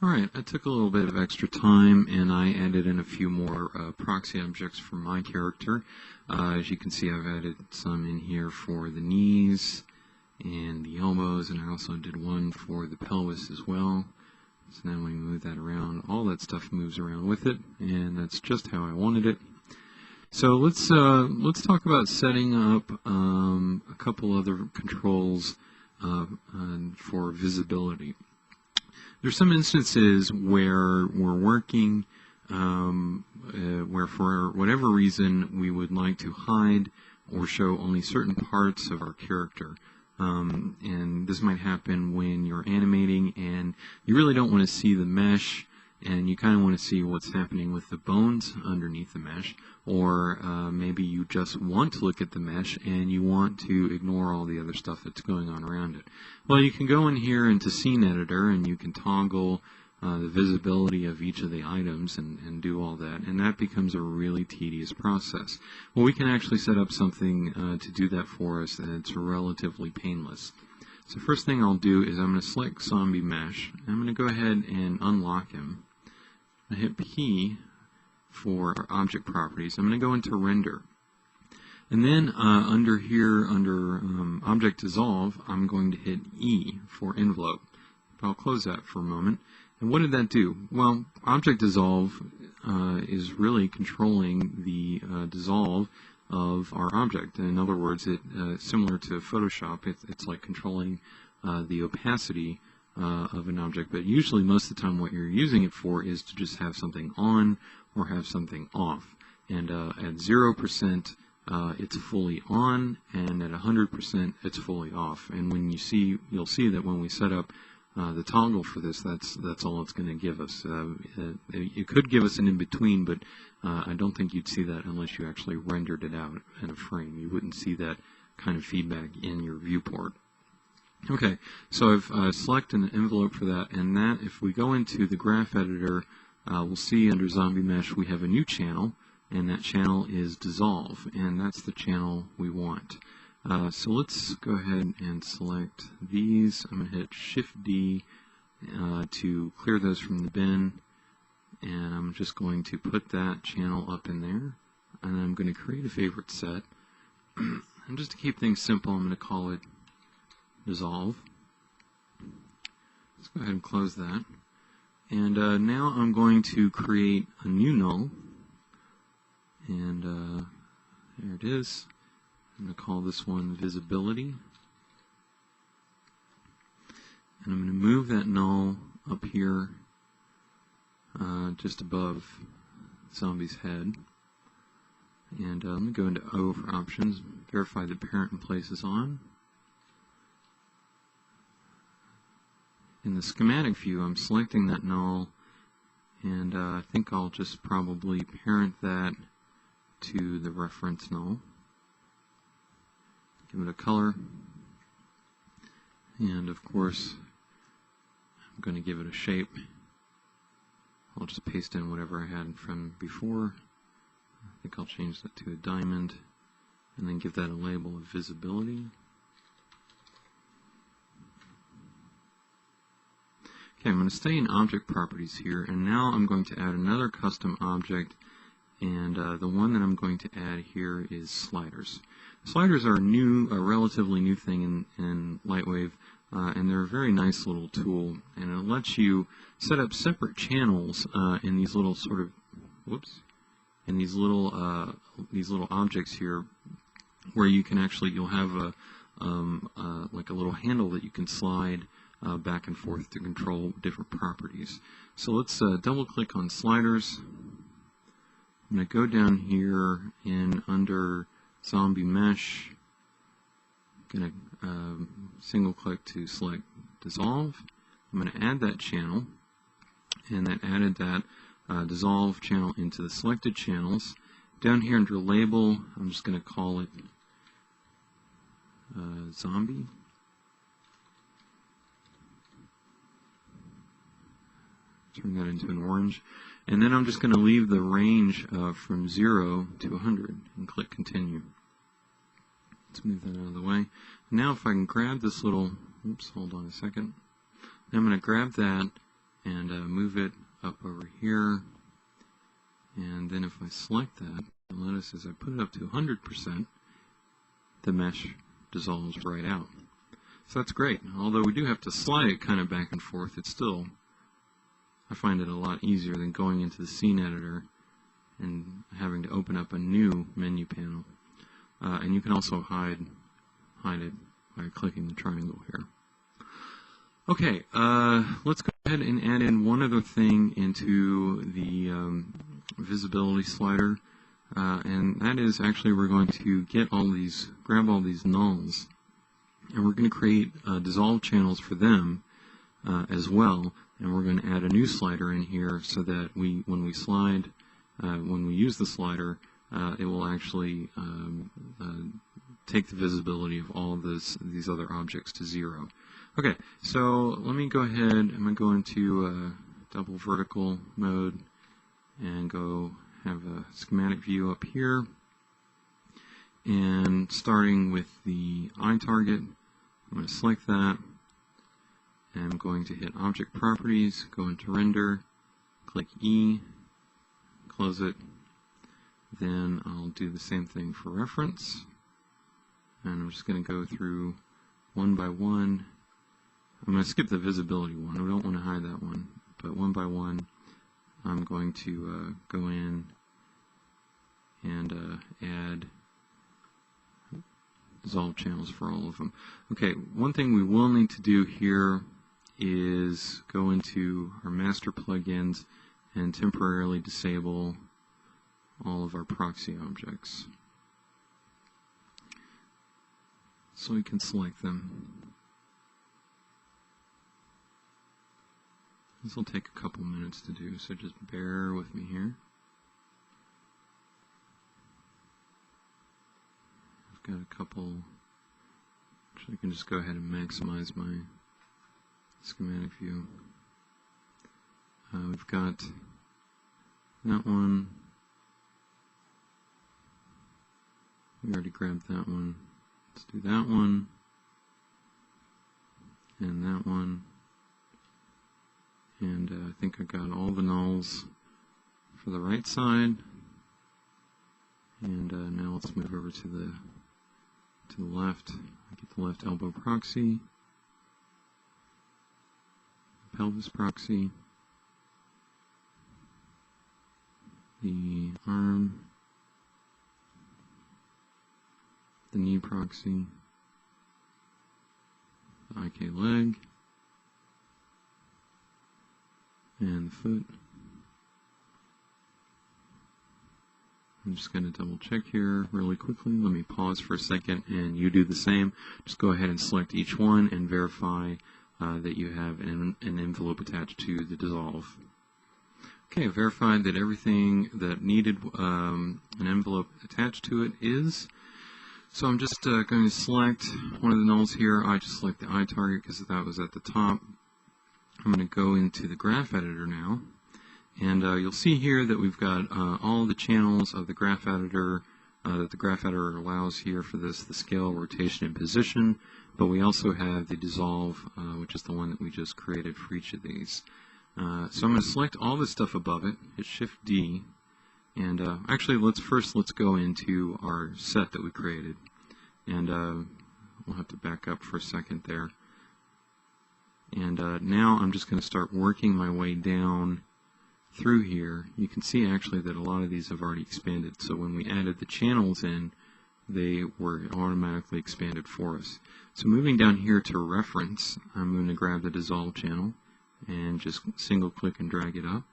Alright, I took a little bit of extra time and I added in a few more proxy objects for my character. As you can see, I've added some in here for the knees and the elbows, and I also did one for the pelvis as well. So now when we move that around, all that stuff moves around with it, and that's just how I wanted it. So let's talk about setting up a couple other controls for visibility. There's some instances where we're working where for whatever reason we would like to hide or show only certain parts of our character. And this might happen when you're animating and you really don't want to see the mesh, and you kind of want to see what's happening with the bones underneath the mesh, or maybe you just want to look at the mesh and you want to ignore all the other stuff that's going on around it. Well, you can go in here into Scene Editor and you can toggle the visibility of each of the items and do all that, and that becomes a really tedious process. Well, we can actually set up something to do that for us, and it's relatively painless. So first thing I'll do is I'm going to select Zombie Mesh. I'm going to go ahead and unlock him. I hit P for our object properties. I'm going to go into Render. And then under here, under Object Dissolve, I'm going to hit E for Envelope. I'll close that for a moment. And what did that do? Well, Object Dissolve is really controlling the dissolve of our object. In other words, similar to Photoshop, it's like controlling the opacity of an object, but usually most of the time what you're using it for is to just have something on or have something off. And at 0% it's fully on, and at 100% it's fully off. And when you'll see that when we set up the toggle for this, that's all it's going to give us. It could give us an in-between, but I don't think you'd see that unless you actually rendered it out in a frame. You wouldn't see that kind of feedback in your viewport. Okay, so I've selected an envelope for that, and that, if we go into the graph editor, we'll see under Zombie Mesh we have a new channel, and that channel is Dissolve, and that's the channel we want. So let's go ahead and select these. I'm going to hit Shift-D to clear those from the bin, and I'm just going to put that channel up in there, and I'm going to create a favorite set. And just to keep things simple, I'm going to call it Dissolve. Let's go ahead and close that. And now I'm going to create a new null. And there it is. I'm going to call this one Visibility. And I'm going to move that null up here just above Zombie's head. And let me go into O for options, verify the parent and place is on. In the schematic view, I'm selecting that null, and I think I'll just probably parent that to the reference null. Give it a color, and of course, I'm going to give it a shape. I'll just paste in whatever I had from before. I think I'll change that to a diamond, and then give that a label of visibility. Okay, I'm going to stay in object properties here, and now I'm going to add another custom object, and the one that I'm going to add here is sliders. Sliders are a relatively new thing in Lightwave, and they're a very nice little tool, and it lets you set up separate channels in these little sort of, in these little objects here, where you can actually, you'll have like a little handle that you can slide back and forth to control different properties. So let's double click on sliders. I'm going to go down here and under Zombie Mesh, I'm going to single click to select Dissolve. I'm going to add that channel, and that added that Dissolve channel into the selected channels. Down here under Label, I'm just going to call it Zombie. Turn that into an orange, and then I'm just going to leave the range from 0 to 100 and click Continue. Let's move that out of the way. Now if I can grab this little, hold on a second. Now I'm going to grab that and move it up over here. And then if I select that, you'll notice as I put it up to 100%, the mesh dissolves right out. So that's great. Although we do have to slide it kind of back and forth, it's still, I find it a lot easier than going into the scene editor and having to open up a new menu panel. And you can also hide it by clicking the triangle here. Okay, let's go ahead and add in one other thing into the visibility slider, and that is actually we're going to grab all these nulls, and we're going to create dissolve channels for them as well, and we're going to add a new slider in here so that when we use the slider, it will actually take the visibility of all of these other objects to 0. Okay, so let me go ahead. I'm going to go into double vertical mode and go have a schematic view up here. And starting with the eye target, I'm going to select that. And I'm going to hit Object Properties, go into Render, click E, close it. Then I'll do the same thing for reference. And I'm just going to go through one by one. I'm going to skip the visibility one. I don't want to hide that one. But one by one, I'm going to go in and add dissolve channels for all of them. Okay, one thing we will need to do here is go into our master plugins and temporarily disable all of our proxy objects. So we can select them. This will take a couple minutes to do, so just bear with me here. I've got a couple, actually I can just go ahead and maximize my schematic view. We've got that one. We already grabbed that one. Let's do that one. And that one. And I think I got all the nulls for the right side. And now let's move over to the left. I get the left elbow proxy, pelvis proxy, the arm, the knee proxy, the IK leg, and the foot. I'm just going to double check here really quickly. Let me pause for a second and you do the same. Just go ahead and select each one and verify that you have an envelope attached to the dissolve. Okay, verified that everything that needed an envelope attached to it is. So I'm just going to select one of the nulls here. I just select the eye target because that was at the top. I'm going to go into the graph editor now. And you'll see here that we've got all the channels of the graph editor that the graph editor allows here for this, the scale, rotation, and position. But we also have the dissolve, which is the one that we just created for each of these. So I'm going to select all the stuff above it, hit Shift D, and actually let's go into our set that we created. And we'll have to back up for a second there. And now I'm just going to start working my way down through here. You can see actually that a lot of these have already expanded. So when we added the channels in, they were automatically expanded for us. So moving down here to reference, I'm going to grab the dissolve channel and just single click and drag it up.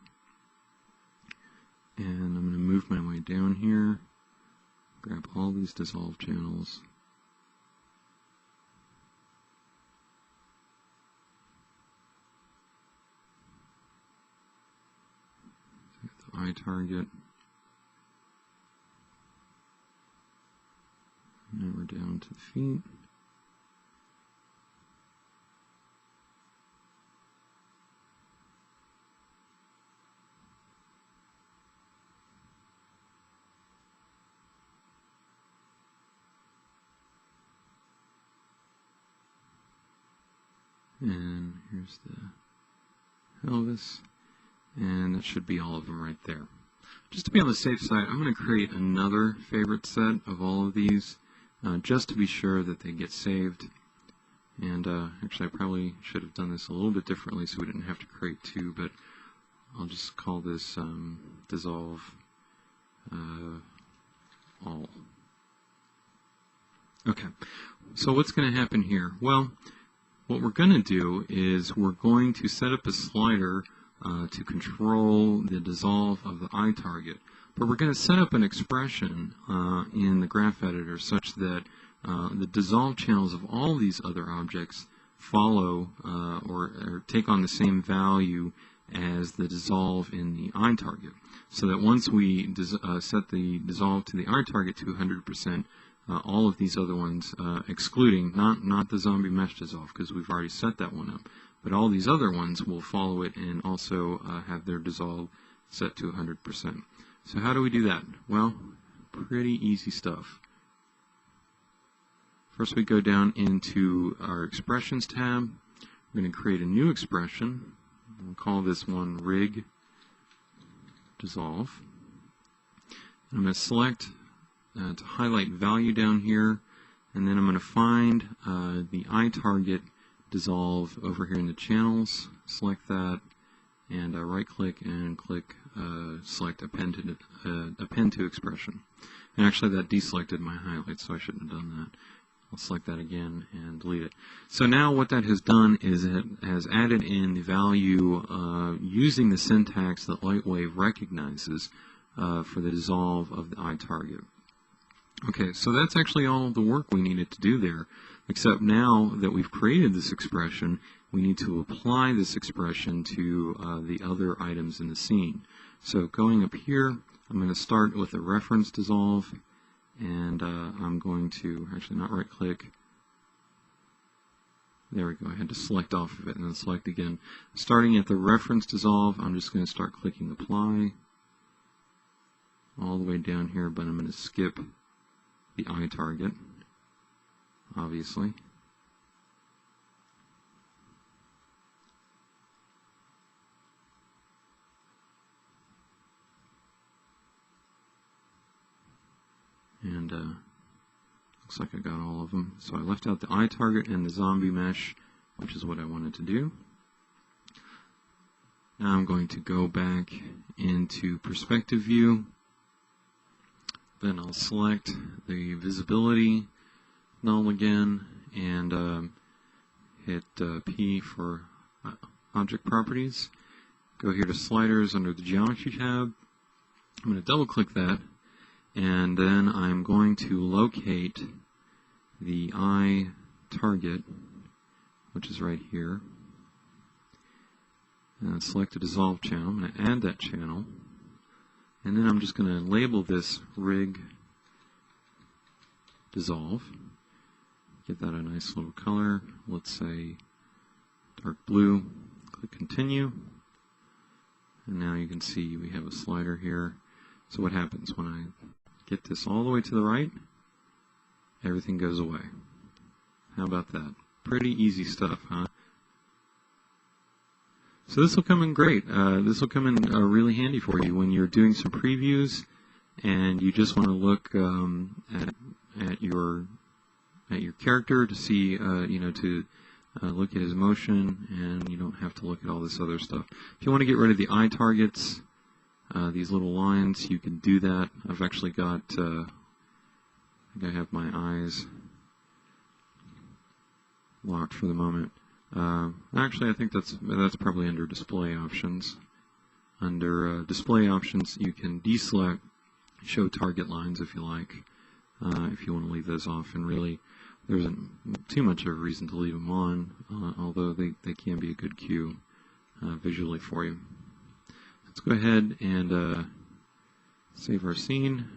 And I'm going to move my way down here, grab all these dissolve channels. Eye target. Now we're down to the feet. And here's the pelvis, and that should be all of them right there. Just to be on the safe side, I'm going to create another favorite set of all of these, just to be sure that they get saved. And actually, I probably should have done this a little bit differently so we didn't have to create two, but I'll just call this dissolve all. Okay, so what's going to happen here? Well, what we're going to do is we're going to set up a slider to control the dissolve of the eye target. But we're going to set up an expression in the graph editor such that the dissolve channels of all these other objects follow or take on the same value as the dissolve in the eye target. So that once we set the dissolve to the eye target to 100%, all of these other ones, excluding, not the zombie mesh dissolve, because we've already set that one up, but all these other ones will follow it and also have their dissolve set to 100%. So how do we do that? Well, pretty easy stuff. First we go down into our expressions tab. We're going to create a new expression. We'll call this one rig dissolve. I'm going to select to highlight value down here, and then I'm going to find the eye target dissolve over here in the channels, select that, and right click and click select append to expression. And actually that deselected my highlight, so I shouldn't have done that. I'll select that again and delete it. So now what that has done is it has added in the value using the syntax that Lightwave recognizes for the dissolve of the eye target. Okay, so that's actually all the work we needed to do there, except now that we've created this expression, we need to apply this expression to the other items in the scene. So going up here, I'm going to start with a reference dissolve, and I'm going to actually not right click. There we go, I had to select off of it and then select again. Starting at the reference dissolve, I'm just going to start clicking apply all the way down here, but I'm going to skip the eye target, obviously. And looks like I got all of them. So I left out the eye target and the zombie mesh, which is what I wanted to do. Now I'm going to go back into perspective view. Then I'll select the visibility null again and hit P for object properties. Go here to sliders under the geometry tab. I'm going to double click that, and then I'm going to locate the eye target, which is right here. And select a dissolve channel. I'm going to add that channel. And then I'm just going to label this rig dissolve. Give that a nice little color. Let's say dark blue. Click continue. And now you can see we have a slider here. So what happens when I get this all the way to the right? Everything goes away. How about that? Pretty easy stuff, huh? So this will come in great. This will come in really handy for you when you're doing some previews and you just want to look at your character to see, look at his motion, and you don't have to look at all this other stuff. If you want to get rid of the eye targets, these little lines, you can do that. I've actually got, I think I have my eyes locked for the moment. Actually, I think that's probably under display options. Under display options, you can deselect show target lines if you like, if you want to leave those off. And really, there isn't too much of a reason to leave them on, although they can be a good cue visually for you. Let's go ahead and save our scene.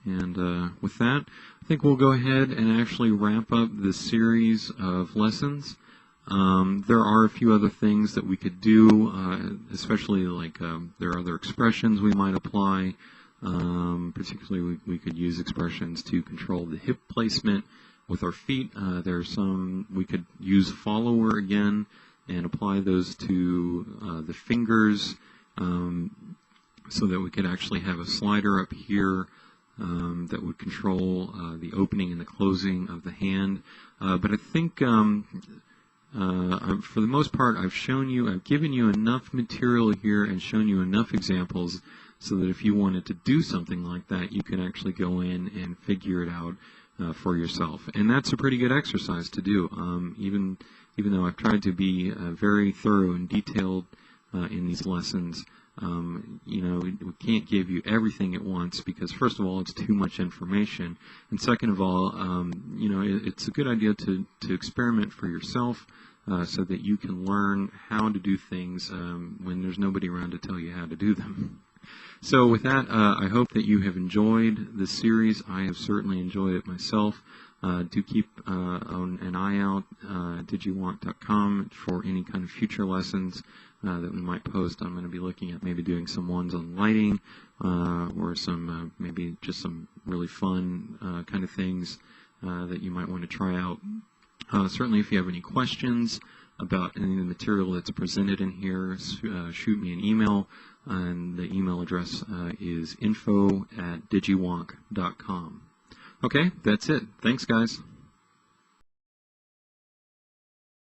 And with that, I think we'll go ahead and actually wrap up this series of lessons. There are a few other things that we could do, especially like there are other expressions we might apply. Particularly, we could use expressions to control the hip placement with our feet. There's some, we could use follower again and apply those to the fingers, so that we could actually have a slider up here that would control the opening and the closing of the hand. But I think for the most part, I've given you enough material here and shown you enough examples so that if you wanted to do something like that, you can actually go in and figure it out for yourself. And that's a pretty good exercise to do. Even though I've tried to be very thorough and detailed in these lessons, we can't give you everything at once because, first of all, it's too much information, and second of all, it's a good idea to experiment for yourself so that you can learn how to do things when there's nobody around to tell you how to do them. So with that, I hope that you have enjoyed this series. I have certainly enjoyed it myself. Do keep an eye out at digiwonk.com for any kind of future lessons that we might post. I'm going to be looking at maybe doing some ones on lighting or some maybe just some really fun kind of things that you might want to try out. Certainly, if you have any questions about any of the material that's presented in here, shoot me an email, and the email address is info@digiwonk.com. Okay, that's it. Thanks, guys.